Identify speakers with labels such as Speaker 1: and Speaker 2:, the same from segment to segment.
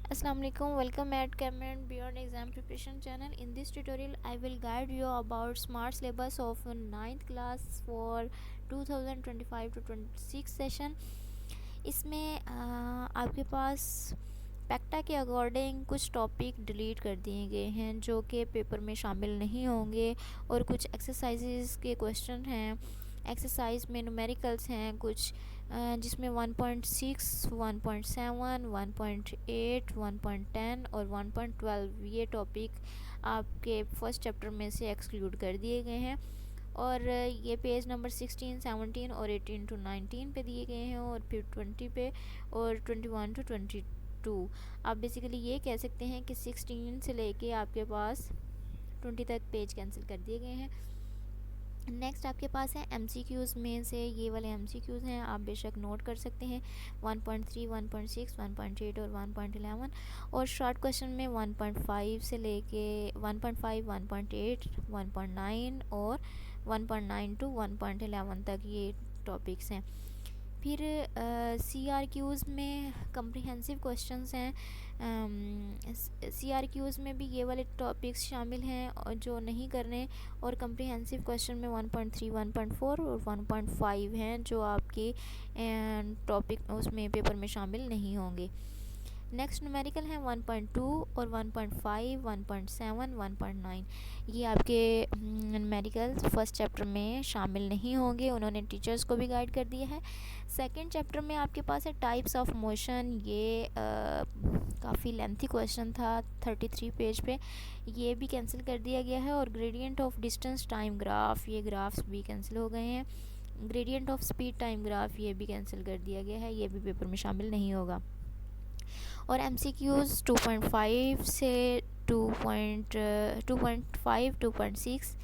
Speaker 1: Assalamualaikum, welcome at Cameron Beyond Exam Preparation channel. In this tutorial, I will guide you about smart syllabus of ninth class for 2025 to 26 session. इसमें आपके पास पैक्टा के according कुछ topic delete कर दिए गए हैं जो कि पेपर में शामिल नहीं होंगे, और कुछ एक्सरसाइजेस के क्वेश्चन हैं। एक्सरसाइज में न्यूमेरिकल्स हैं कुछ, जिसमें 1.6, 1.7, 1.8, 1.10 और 1.12 ये टॉपिक आपके फर्स्ट चैप्टर में से एक्सक्लूड कर दिए गए हैं। और ये पेज नंबर 16, 17 और 18 to 19 पे दिए गए हैं, और फिर 20 पे और 21 to 22। आप बेसिकली ये कह सकते हैं कि 16 से लेके आपके पास 20 तक पेज कैंसिल कर दिए गए हैं। नेक्स्ट आपके पास है एमसीक्यूज़ में से ये वाले एमसीक्यूज़ हैं, आप बेशक नोट कर सकते हैं। 1.3, 1.6, 1.8 और 1.11। और शॉर्ट क्वेश्चन में 1.5 से लेके 1.5, 1.8, 1.9 और 1.9 टू 1.11 तक ये टॉपिक्स हैं। फिर CRQs में कम्प्रिहेंसिव क्वेश्चंस हैं। CRQs में भी ये वाले टॉपिक्स शामिल हैं और जो नहीं करने, और कम्प्रिहेंसिव क्वेश्चन में 1.3, 1.4 और 1.5 हैं जो आपके टॉपिक उसमें पेपर में शामिल नहीं होंगे। नेक्स्ट न्यूमेरिकल है 1.2 और 1.5, 1.7, 1.9। ये आपके न्यूमेरिकल फर्स्ट चैप्टर में शामिल नहीं होंगे, उन्होंने टीचर्स को भी गाइड कर दिया है। सेकंड चैप्टर में आपके पास है टाइप्स ऑफ मोशन। ये काफ़ी लेंथी क्वेश्चन था 33 पेज पे, ये भी कैंसिल कर दिया गया है। और gradient of distance time graph, ये ग्राफ्स भी कैंसिल हो गए हैं। Gradient of speed time graph ये भी कैंसिल कर दिया गया है, ये भी पेपर में शामिल नहीं होगा। और MCQs 2.5 से 2.5, 2.6,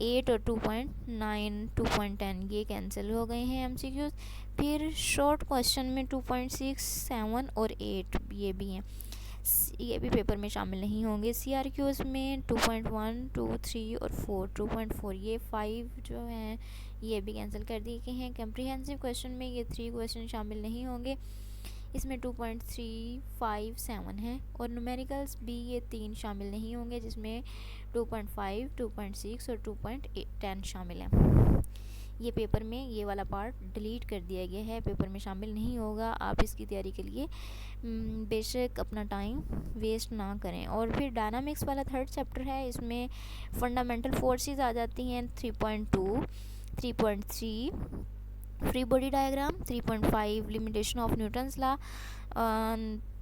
Speaker 1: 8 और 2.9, 2.10 ये कैंसिल हो गए हैं MCQs। फिर शॉर्ट क्वेश्चन में 2.6, 7 और 8 ये भी हैं, ये भी पेपर में शामिल नहीं होंगे। CRQs में 2.1, 2, 3 और 4, 2.4 ये 5 जो हैं ये भी कैंसिल कर दिए गए हैं। कम्प्रिहेंसिव क्वेश्चन में ये 3 क्वेश्चन शामिल नहीं होंगे, इसमें 2.357 है। और न्यूमेरिकल्स भी ये 3 शामिल नहीं होंगे, जिसमें 2.5, 2.6 और 2.10 शामिल हैं। ये पेपर में ये वाला पार्ट डिलीट कर दिया गया है, पेपर में शामिल नहीं होगा। आप इसकी तैयारी के लिए बेशक अपना टाइम वेस्ट ना करें। और फिर डायनामिक्स वाला थर्ड चैप्टर है, इसमें फंडामेंटल फोर्सेस आ जाती हैं 3.2, 3.3 free body diagram, 3.5 limitation of Newton's law,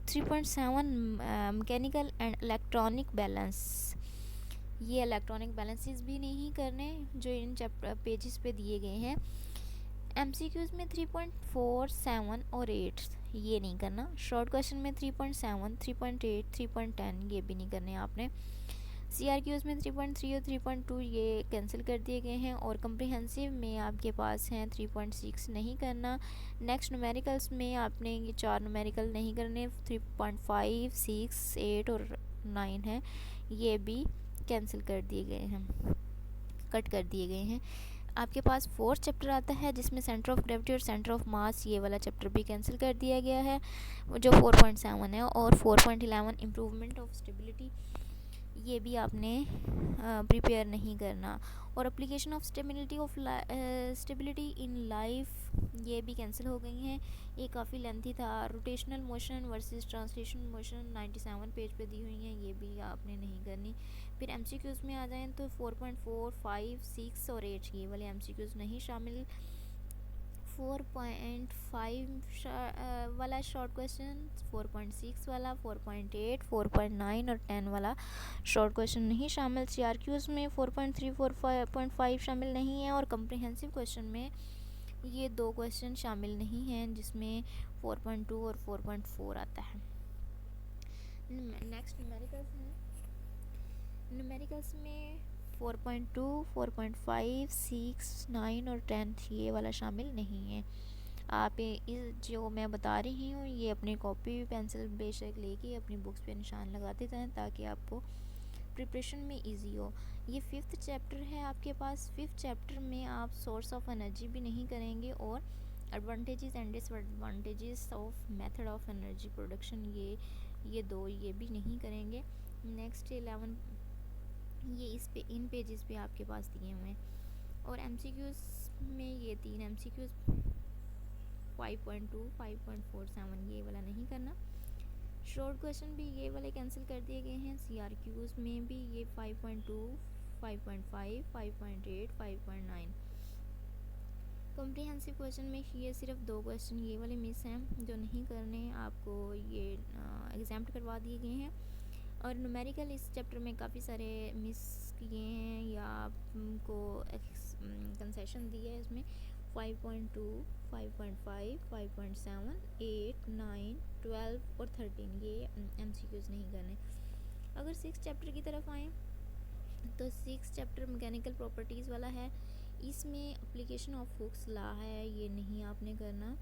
Speaker 1: 3.7 mechanical and electronic balance. ये इलेक्ट्रॉनिक बैलेंसेस भी नहीं करने जो इन चैप्टर पेजेस पे दिए गए हैं। MCQs में 3.4, 7 और 8 ये नहीं करना। शॉर्ट क्वेश्चन में 3.7, 3.8, 3.10 ये भी नहीं करने आपने। CRQs में 3.3 और 3.2 ये कैंसिल कर दिए गए हैं। और कम्प्रिहेंसिव में आपके पास हैं 3.6 नहीं करना। नेक्स्ट न्यूमेरिकल्स में आपने ये 4 न्यूमेरिकल नहीं करने, 3.5, 6, 8 और 9 है, ये भी कैंसिल कर दिए गए हैं, कट कर दिए गए हैं। आपके पास फोर्थ चैप्टर आता है जिसमें सेंटर ऑफ ग्रेविटी और सेंटर ऑफ मास, ये वाला चैप्टर भी कैंसिल कर दिया गया है जो 4.7 है। और 4.11 इम्प्रूवमेंट ऑफ स्टेबिलिटी ये भी आपने प्रिपेयर नहीं करना। और application of stability in life ये भी कैंसिल हो गई हैं, ये काफ़ी लेंथी था। Rotational motion versus translation motion 97 page पे दी हुई हैं, ये भी आपने नहीं करनी। फिर MCQs में आ जाएँ तो 4.4, 5, 6 और 8 ये वाले MCQs नहीं शामिल। 4.5 वाला शॉर्ट क्वेश्चन, 4.6 वाला, 4.8, 4.9 और 10 वाला शॉर्ट क्वेश्चन नहीं शामिल। CRQs में 4.3, 4.5 शामिल नहीं है। और कम्प्रिहेंसिव क्वेश्चन में ये 2 क्वेश्चन शामिल नहीं हैं, जिसमें 4.2 और 4.4 आता है। नेक्स्ट न्यूमेरिकल्स हैं, न्यूमेरिकल्स में 4.2, 4.5, 6, 9 और 10 ये वाला शामिल नहीं है। आप इस जो मैं बता रही हूँ ये अपनी कॉपी पेंसिल बेशक लेके अपनी बुक्स पे निशान लगाते जाएं ताकि आपको प्रिपरेशन में इजी हो। ये 5th चैप्टर है आपके पास। 5th चैप्टर में आप सोर्स ऑफ एनर्जी भी नहीं करेंगे, और advantages and disadvantages of method of energy production ये ये 2 ये भी नहीं करेंगे। नेक्स्ट 11 ये इस पे इन पेजेस पे आपके पास दिए हुए हैं। और एमसीक्यूज़ में ये 3 एमसीक्यूज़ 5.2 5.47 ये वाला नहीं करना। शॉर्ट क्वेश्चन भी ये वाले कैंसिल कर दिए गए हैं। सीआरक्यूज़ में भी ये 5.2 5.5 5.8 5.9। कॉम्प्रिहेंसिव क्वेश्चन में ये सिर्फ 2 क्वेश्चन ये वाले मिस हैं जो नहीं करने, आपको ये एग्जाम्प्ट करवा दिए गए हैं। और न्यूमेरिकल इस चैप्टर में काफ़ी सारे मिस किए हैं या आपको कंसेशन दिया है। इसमें 5.2 5.5 5.7 8 9 12 और 13 ये एमसीक्यूज़ नहीं करने। अगर 6 चैप्टर की तरफ आएँ तो 6 चैप्टर मैकेनिकल प्रॉपर्टीज़ वाला है। इसमें एप्लीकेशन ऑफ हुक्स लॉ है, ये नहीं आपने करना।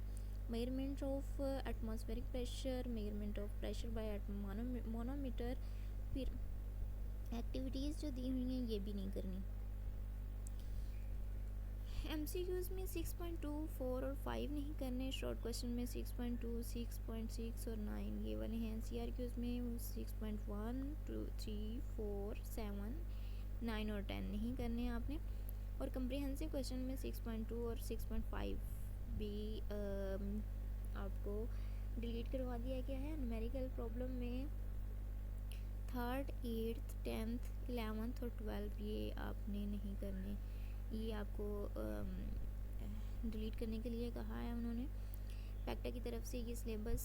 Speaker 1: Measurement of atmospheric pressure, measurement of pressure by manometer, फिर एक्टिविटीज़ जो दी हुई हैं ये भी नहीं करनी। एमसीक्यूज़ में 6.2 4 और 5 नहीं करने। शॉर्ट क्वेश्चन में 6.2 6.6 और 9 ये वाले हैं। सीआरक्यूज़ में 6.1 2 3 4 7 9 और 10 नहीं करने आपने। और कम्प्रिहेंसिव क्वेश्चन में 6.2 और 6.5 भी आपको डिलीट करवा दिया गया है। न्यूमेरिकल प्रॉब्लम में 3rd 8th 10th 11th और 12 ये आपने नहीं करने, ये आपको डिलीट करने के लिए कहा है उन्होंने। पैक्टा की तरफ से ये सिलेबस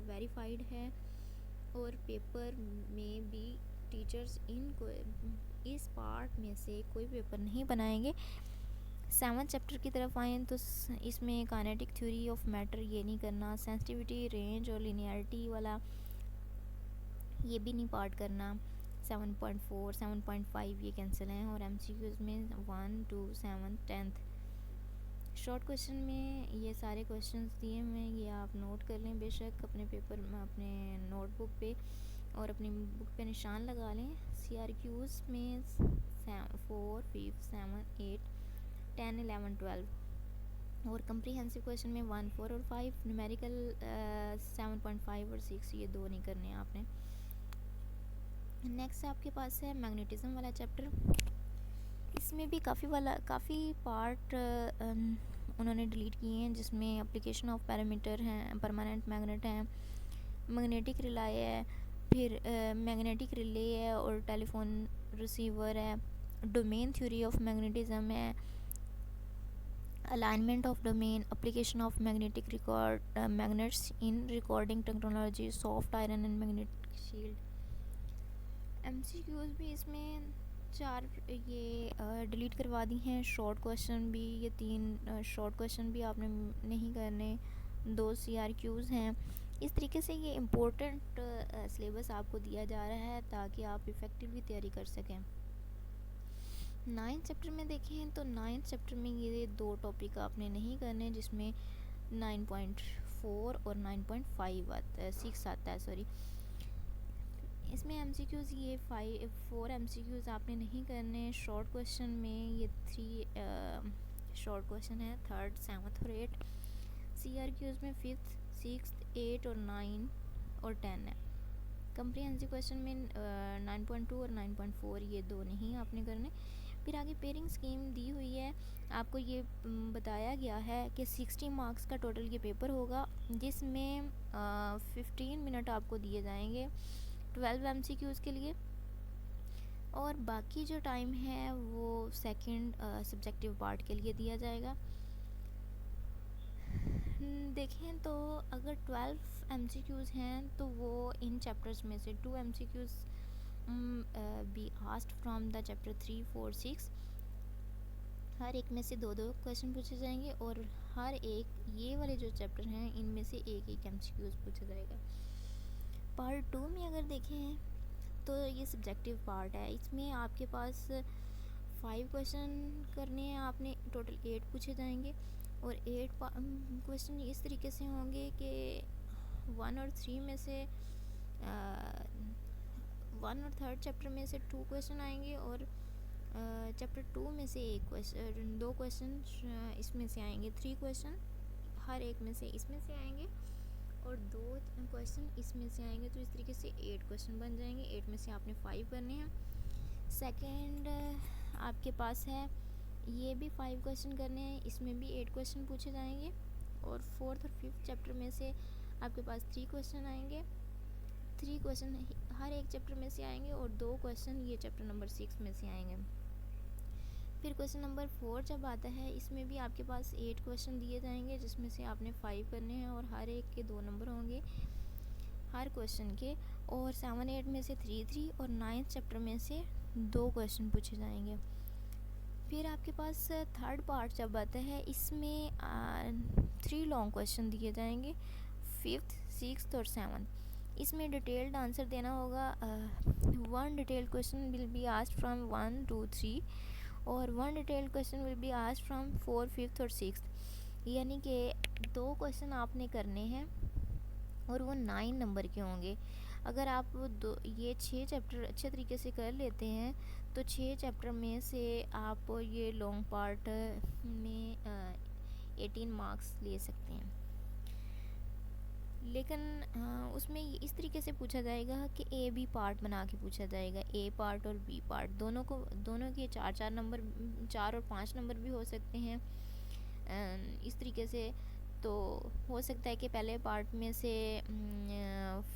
Speaker 1: वेरीफाइड है और पेपर में भी टीचर्स इस पार्ट में से कोई पेपर नहीं बनाएंगे। 7 चैप्टर की तरफ आएँ तो इसमें काइनेटिक थ्योरी ऑफ मैटर ये नहीं करना। सेंसिटिविटी, रेंज और लिनियरिटी वाला ये भी नहीं पार्ट करना। 7.4 7.5 ये कैंसिल हैं। और एमसीक्यूज़ में 1 2 7 10th। शॉर्ट क्वेश्चन में ये सारे क्वेश्चंस दिए हुए हैं, ये आप नोट कर लें बेशक अपने पेपर में, अपने नोटबुक पे और अपनी बुक पे निशान लगा लें। सीआरक्यूज़ में 4 5 7 8 10 11 12 और कम्प्रिहेंसिव क्वेश्चन में 1 4 और 5। न्यूमेरिकल 7.5 और 6 ये 2 नहीं करने आपने। नेक्स्ट आपके पास है मैग्नेटिज्म वाला चैप्टर। इसमें भी काफ़ी पार्ट उन्होंने डिलीट किए हैं, जिसमें एप्लीकेशन ऑफ पैरामीटर हैं, परमानेंट मैग्नेट हैं, मैग्नेटिक रिले है, फिर मैग्नेटिक रिले है और टेलीफोन रिसीवर है, डोमेन थ्योरी ऑफ मैग्नेटिज्म है, alignment of domain, application of magnetic record magnets in recording technology, soft iron and magnetic shield. MCQs भी इसमें 4 ये डिलीट करवा दी हैं। शॉर्ट क्वेश्चन भी ये 3 शॉर्ट क्वेश्चन भी आपने नहीं करने। 2 सीआरक्यूज़ हैं। इस तरीके से ये इम्पोर्टेंट सिलेबस आपको दिया जा रहा है ताकि आप इफ़ेक्टिवली तैयारी कर सकें। 9th चैप्टर में देखें तो 9th चैप्टर में ये 2 टॉपिक आपने नहीं करने, जिसमें 9.4 और 9.5 आता है 6 आता है सॉरी। इसमें एमसीक्यूज़ ये 4 एमसीक्यूज़ आपने नहीं करने। शॉर्ट क्वेश्चन में ये 3 शॉर्ट क्वेश्चन है 3rd 7th और 8। सीआरक्यूज़ में 5th 6th 8 और 9 और 10 है। कम्प्रिहेंसिव क्वेश्चन में 9.2 और 9.4 ये 2 नहीं आपने करने। फिर आगे पेयरिंग स्कीम दी हुई है, आपको ये बताया गया है कि 60 मार्क्स का टोटल ये पेपर होगा, जिसमें 15 मिनट आपको दिए जाएंगे 12 एमसीक्यूज़ के लिए, और बाकी जो टाइम है वो सेकंड सब्जेक्टिव पार्ट के लिए दिया जाएगा। देखें तो अगर 12 एमसीक्यूज़ हैं तो वो इन चैप्टर्स में से 2 MCQs be asked from the chapter 3 4 6। हर एक में से 2-2 क्वेश्चन पूछे जाएंगे और हर एक ये वाले जो चैप्टर हैं इनमें से एक एमसीक्यूज़ पूछा जाएगा। पार्ट 2 में अगर देखें तो ये सब्जेक्टिव पार्ट है, इसमें आपके पास 5 क्वेश्चन करने हैं आपने, टोटल 8 पूछे जाएंगे और 8 क्वेश्चन इस तरीके से होंगे कि 1 और 3 में से 1 और 3rd चैप्टर में से 2 क्वेश्चन आएंगे और चैप्टर 2 में से 2 क्वेश्चन इसमें से आएंगे। 3 क्वेश्चन हर एक में से इसमें से आएंगे और 2 क्वेश्चन इसमें से आएंगे। तो इस तरीके से 8 क्वेश्चन बन जाएंगे। 8 में से आपने 5 करने हैं। सेकंड आपके पास है, ये भी 5 क्वेश्चन करने हैं, इसमें भी 8 क्वेश्चन पूछे जाएंगे। और 4th और 5th चैप्टर में से आपके पास 3 क्वेश्चन आएंगे। 3 क्वेश्चन हर एक चैप्टर में से आएंगे और 2 क्वेश्चन ये चैप्टर नंबर 6 में से आएंगे। फिर क्वेश्चन नंबर 4 जब आता है, इसमें भी आपके पास 8 क्वेश्चन दिए जाएंगे, जिसमें से आपने 5 करने हैं और हर एक के 2 नंबर होंगे हर क्वेश्चन के। और 7, 8 में से 3 और 9th चैप्टर में से 2 क्वेश्चन पूछे जाएंगे। फिर आपके पास थर्ड पार्ट जब आता है, इसमें 3 लॉन्ग क्वेश्चन दिए जाएंगे, 5th, 6th और 7th। इसमें डिटेल्ड आंसर देना होगा। 1 detailed question will be asked from 1 to 3 और 1 detailed question will be asked from 4, 5th और 6th। यानी कि 2 क्वेश्चन आपने करने हैं और वो 9 नंबर के होंगे। अगर आप ये 6 चैप्टर अच्छे तरीके से कर लेते हैं तो 6 चैप्टर में से आप ये लॉन्ग पार्ट में 18 मार्क्स ले सकते हैं। लेकिन उसमें इस तरीके से पूछा जाएगा कि ए बी पार्ट बना के पूछा जाएगा। ए पार्ट और बी पार्ट दोनों के 4-4 नंबर, 4 और 5 नंबर भी हो सकते हैं। इस तरीके से तो हो सकता है कि पहले पार्ट में से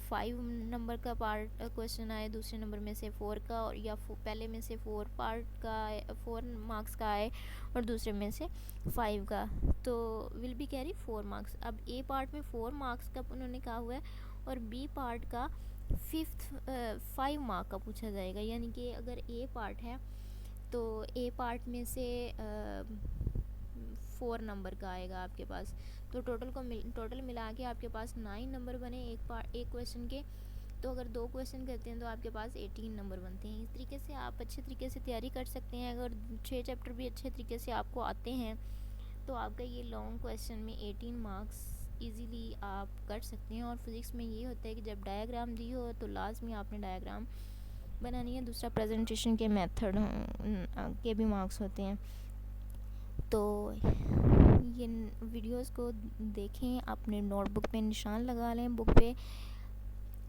Speaker 1: 5 नंबर का पार्ट क्वेश्चन आए, दूसरे नंबर में से 4 का, और या पहले में से 4 पार्ट का 4 मार्क्स का आए और दूसरे में से 5 का, तो विल बी कैरी 4 मार्क्स। अब ए पार्ट में 4 मार्क्स का उन्होंने कहा हुआ है और बी पार्ट का 5 मार्क का पूछा जाएगा। यानी कि अगर ए पार्ट है तो ए पार्ट में से 4 नंबर का आएगा आपके पास। तो टोटल मिला के आपके पास 9 नंबर बने एक क्वेश्चन के। तो अगर 2 क्वेश्चन करते हैं तो आपके पास 18 नंबर बनते हैं। इस तरीके से आप अच्छे तरीके से तैयारी कर सकते हैं। अगर 6 चैप्टर भी अच्छे तरीके से आपको आते हैं तो आपका ये लॉन्ग क्वेश्चन में 18 मार्क्स इजीली आप कर सकते हैं। और फिज़िक्स में ये होता है कि जब डायग्राम दी हो तो लास्ट में आपने डायग्राम बनानी है। दूसरा प्रेजेंटेशन के मेथड के भी मार्क्स होते हैं। तो ये वीडियोस को देखें, अपने नोटबुक पे निशान लगा लें बुक पे,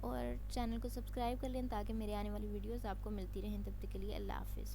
Speaker 1: और चैनल को सब्सक्राइब कर लें ताकि मेरे आने वाली वीडियोस आपको मिलती रहें। तब तक के लिए अल्लाह हाफ़िज़।